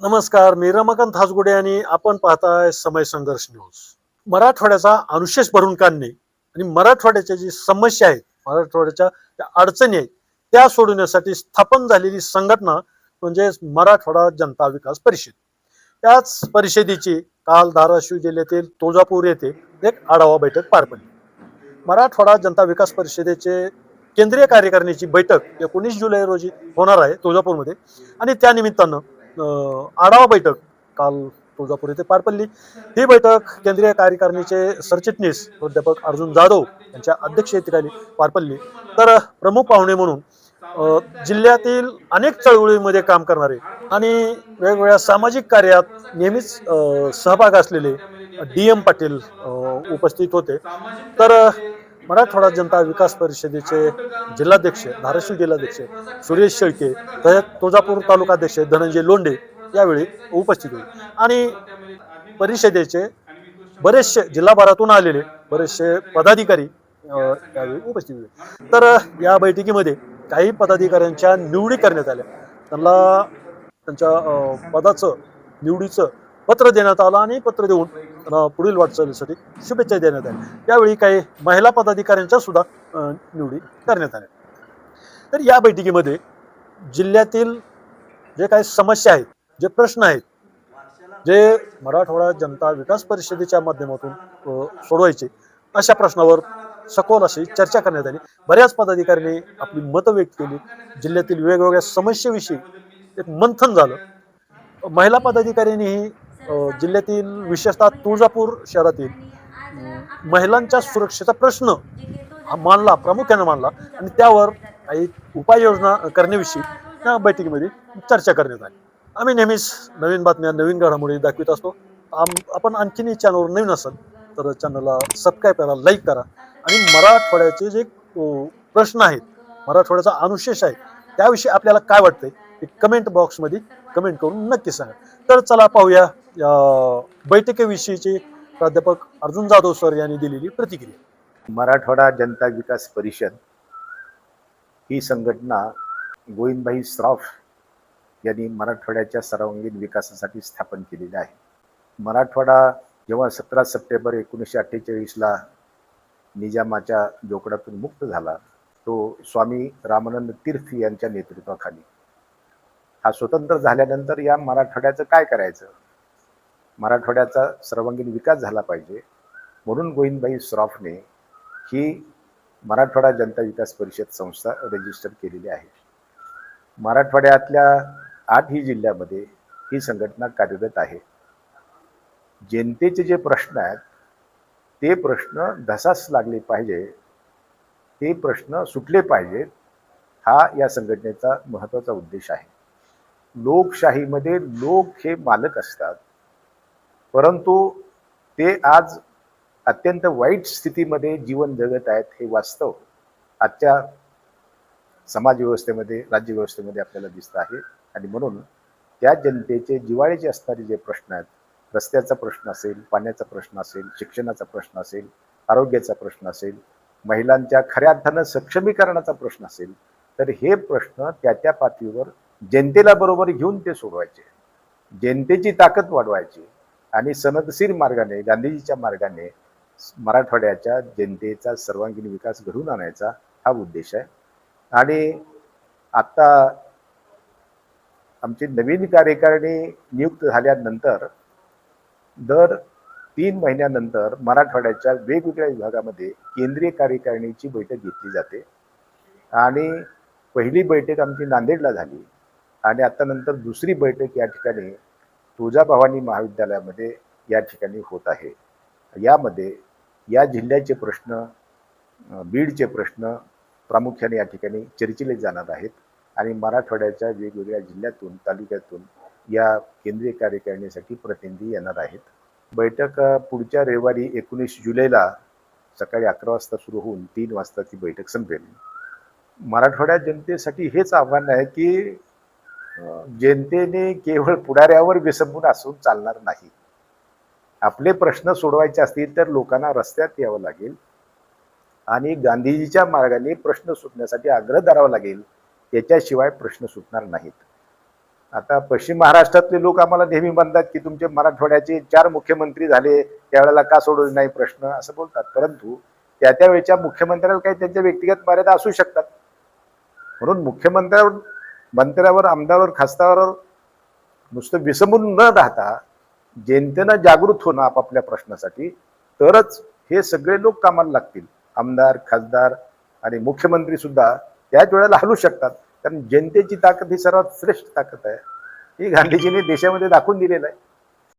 नमस्कार, मी रमाकांत हासगुडे आणि आपण पाहताय समय संघर्ष न्यूज. मराठवाड्याचा अनुशेष भरून काढणे आणि मराठवाड्याच्या जी समस्या आहेत, मराठवाड्याच्या ज्या अडचणी आहेत, त्या सोडवण्यासाठी स्थापन झालेली संघटना म्हणजे मराठवाडा जनता विकास परिषद. त्याच परिषदेची काल धाराशिव जिल्ह्यातील तुळजापूर येथे एक आढावा बैठक पार पडली. मराठवाडा जनता विकास परिषदेचे केंद्रीय कार्यकारिणीची बैठक 19 जुलै रोजी होणार आहे तुळजापूरमध्ये आणि त्या निमित्तानं आढावा बैठक काल तुळजापूर येथे पार पडली. ही बैठक केंद्रीय कार्यकारिणीचे सरचिटणीस प्राध्यापक अर्जुन जाधव यांच्या अध्यक्षतेखाली पार पडली. तर प्रमुख पाहुणे म्हणून जिल्ह्यातील अनेक चळवळीमध्ये काम करणारे आणि वेगवेगळ्या सामाजिक कार्यात नेहमीच सहभाग असलेले DM पाटील उपस्थित होते. तर मराठवाडा जनता विकास परिषदेचे जिल्हाध्यक्ष धाराशिव जिल्हाध्यक्ष सुरेश शेळके, तुळजापूर तालुकाध्यक्ष धनंजय लोंढे यावेळी उपस्थित होते आणि परिषदेचे बरेचसे जिल्हाभरातून आलेले बरेचसे पदाधिकारी यावेळी उपस्थित होते. तर या बैठकीमध्ये काही पदाधिकाऱ्यांच्या निवडी करण्यात आल्या. त्यांना त्यांच्या पदाचं निवडीचं पत्र देण्यात आलं आणि पत्र देऊन पुढील वाटचालीसाठी शुभेच्छा देण्यात आल्या. यावेळी काही महिला पदाधिकाऱ्यांच्या सुद्धा निवडी करण्यात आल्या. तर या बैठकीमध्ये जिल्ह्यातील जे काही समस्या आहेत, जे प्रश्न आहेत, जे मराठवाडा जनता विकास परिषदेच्या माध्यमातून सोडवायचे अशा प्रश्नावर सखोल अशी चर्चा करण्यात आली. बऱ्याच पदाधिकाऱ्यांनी आपली मतं व्यक्त केली. जिल्ह्यातील वेगवेगळ्या समस्येविषयी एक मंथन झालं. महिला पदाधिकाऱ्यांनीही जिल्ह्यातील विशेषतः तुळजापूर शहरातील महिलांच्या सुरक्षेचा प्रश्न मांडला, प्रामुख्याने मांडला आणि त्यावर काही उपाययोजना करण्याविषयी या बैठकीमध्ये चर्चा करण्यात आली. आम्ही नेहमीच नवीन बातम्या, नवीन घडामोडी दाखवित असतो. आपण आणखीनही चॅनलवर नवीन असाल तर चॅनलला सबस्क्राईब करा, लाईक करा आणि मराठवाड्याचे जे प्रश्न आहेत, मराठवाड्याचा अनुशेष आहे, त्याविषयी आपल्याला काय वाटतंय ते कमेंट बॉक्समध्ये कमेंट करून नक्की सांगा. तर चला पाहूया या बैठकीविषयीची प्राध्यापक अर्जुन जाधव सर यांनी दिलेली प्रतिक्रिया. मराठवाडा जनता विकास परिषद ही संघटना गोविंदभाई श्रॉफ यांनी मराठवाड्याच्या सर्वांगीण विकासासाठी स्थापन केलेली आहे. मराठवाडा जेव्हा 17 सप्टेंबर 1948ला निजामाच्या जोखडातून मुक्त झाला, तो स्वामी रामानंद तीर्थ यांच्या नेतृत्वाखाली हा स्वतंत्र झाल्यानंतर या मराठवाड्याचं काय करायचं, मराठवाड्याचा सर्वांगीण विकास झाला पाहिजे म्हणून गोविंदभाई श्रॉफने ही मराठवाडा जनता विकास परिषद संस्था रजिस्टर केलेली आहे. मराठवाड्यातल्या 8ही जिल्ह्यामध्ये ही संघटना कार्यरत आहे. जनतेचे जे प्रश्न आहेत ते प्रश्न धसास लागले पाहिजे, ते प्रश्न सुटले पाहिजेत, हा या संघटनेचा महत्त्वाचा उद्देश आहे. लोकशाहीमध्ये लोक हे मालक असतात, परंतु ते आज अत्यंत वाईट स्थितीमध्ये जीवन जगत आहेत हे वास्तव आजच्या समाजव्यवस्थेमध्ये, राज्यव्यवस्थेमध्ये आपल्याला दिसतं आहे. आणि म्हणून त्या जनतेचे जिव्हाळ्याचे असणारे जे प्रश्न आहेत, रस्त्याचा प्रश्न असेल, पाण्याचा प्रश्न असेल, शिक्षणाचा प्रश्न असेल, आरोग्याचा प्रश्न असेल, महिलांच्या खऱ्या अर्थानं सक्षमीकरणाचा प्रश्न असेल, तर हे प्रश्न त्या पातळीवर जनतेला बरोबर घेऊन ते सोडवायचे, जनतेची ताकद वाढवायची आणि सनदशीर मार्गाने, गांधीजीच्या मार्गाने मराठवाड्याच्या जनतेचा सर्वांगीण विकास घडवून आणायचा हा उद्देश आहे. आणि आता आमची नवीन कार्यकारिणी नियुक्त झाल्यानंतर दर 3 महिन्यानंतर मराठवाड्याच्या वेगवेगळ्या विभागामध्ये केंद्रीय कार्यकारिणीची बैठक घेतली जाते आणि पहिली बैठक आमची नांदेडला झाली आणि आता नंतर दुसरी बैठक या ठिकाणी तुळजाभवानी महाविद्यालयामध्ये या ठिकाणी होत आहे. यामध्ये या जिल्ह्याचे प्रश्न, बीडचे प्रश्न प्रामुख्याने या ठिकाणी चर्चिले जाणार आहेत आणि मराठवाड्याच्या वेगवेगळ्या जिल्ह्यातून, तालुक्यातून या केंद्रीय कार्यकारिणीसाठी प्रतिनिधी येणार आहेत. बैठक पुढच्या रविवारी 19 जुलैला सकाळी 11 वाजता सुरू होऊन 3 वाजता ती बैठक संपेल. मराठवाड्या जनतेसाठी हेच आव्हान आहे की जनतेने केवळ पुढाऱ्यावर विसंबून असून चालणार नाही. आपले प्रश्न सोडवायचे असतील तर लोकांना रस्त्यात यावं लागेल आणि गांधीजीच्या मार्गाने प्रश्न सुटण्यासाठी आग्रह धरावा लागेल, त्याच्याशिवाय प्रश्न सुटणार नाहीत. आता पश्चिम महाराष्ट्रातले लोक आम्हाला नेहमी म्हणतात की तुमचे मराठवाड्याचे 4 मुख्यमंत्री झाले, त्यावेळेला का सोडवले नाही प्रश्न असं बोलतात. परंतु त्या वेळच्या मुख्यमंत्र्यावर काही त्यांच्या व्यक्तिगत मर्यादा असू शकतात. म्हणून मंत्र्यावर, आमदारावर, खासदारावर नुसतं विसंबून न राहता जनतेनं जागृत होणं आपापल्या प्रश्नासाठी, तरच हे सगळे लोक कामाला लागतील. आमदार, खासदार आणि मुख्यमंत्री सुद्धा त्याच वेळेला हलू शकतात. कारण जनतेची ताकद ही सर्वात श्रेष्ठ ताकद आहे. ही गांधीजींनी देशामध्ये दाखवून दिलेलं आहे.